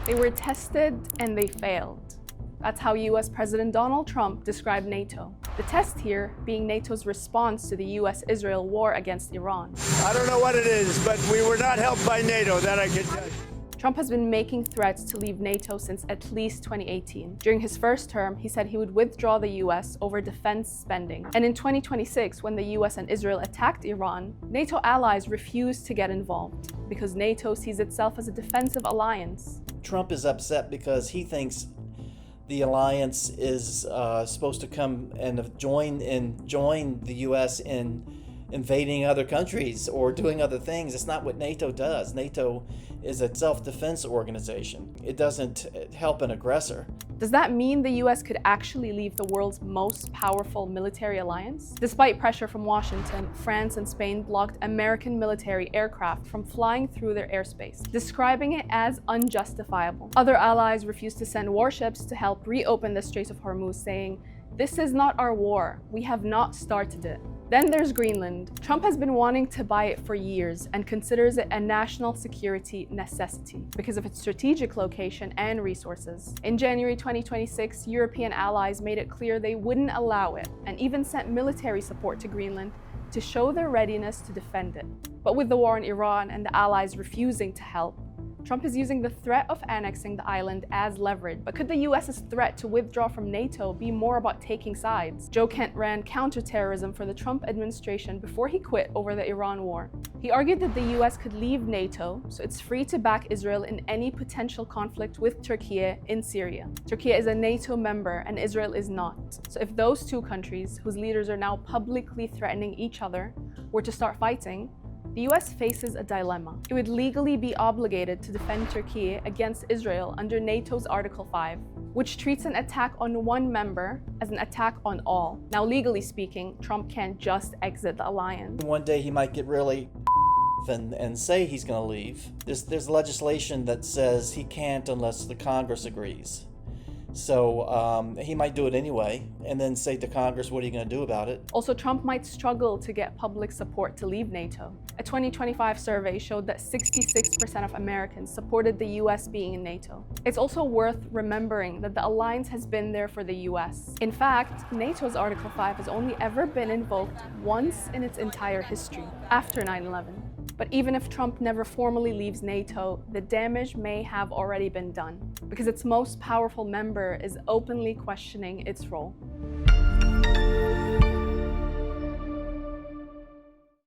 They were tested and they failed. That's how US President Donald Trump described NATO. The test here being NATO's response to the US-Israel war against Iran. I don't know what it is, but we were not helped by NATO, that I can tell you. Trump has been making threats to leave NATO since at least 2018. During his first term, he said he would withdraw the US over defense spending. And in 2026, when the US and Israel attacked Iran, NATO allies refused to get involved because NATO sees itself as a defensive alliance. Trump is upset because he thinks the alliance is supposed to come and join the U.S. in invading other countries or doing other things. It's not what NATO does. NATO is a self-defense organization. It doesn't help an aggressor. Does that mean the US could actually leave the world's most powerful military alliance? Despite pressure from Washington, France and Spain blocked American military aircraft from flying through their airspace, describing it as unjustifiable. Other allies refused to send warships to help reopen the Strait of Hormuz, saying, "This is not our war. We have not started it." Then there's Greenland. Trump has been wanting to buy it for years and considers it a national security necessity because of its strategic location and resources. In January 2026, European allies made it clear they wouldn't allow it and even sent military support to Greenland to show their readiness to defend it. But with the war in Iran and the allies refusing to help, Trump is using the threat of annexing the island as leverage. But could the US's threat to withdraw from NATO be more about taking sides? Joe Kent ran counterterrorism for the Trump administration before he quit over the Iran war. He argued that the US could leave NATO, so it's free to back Israel in any potential conflict with Turkey in Syria. Turkey is a NATO member and Israel is not. So if those two countries, whose leaders are now publicly threatening each other, were to start fighting, the US faces a dilemma. It would legally be obligated to defend Turkey against Israel under NATO's Article 5, which treats an attack on one member as an attack on all. Now, legally speaking, Trump can't just exit the alliance. One day he might get really and say he's going to leave. There's legislation that says he can't unless the Congress agrees. So he might do it anyway and then say to Congress, what are you going to do about it? Also, Trump might struggle to get public support to leave NATO. A 2025 survey showed that 66% of Americans supported the US being in NATO. It's also worth remembering that the alliance has been there for the US. In fact, NATO's Article 5 has only ever been invoked once in its entire history, after 9/11. But even if Trump never formally leaves NATO, the damage may have already been done, because its most powerful member is openly questioning its role.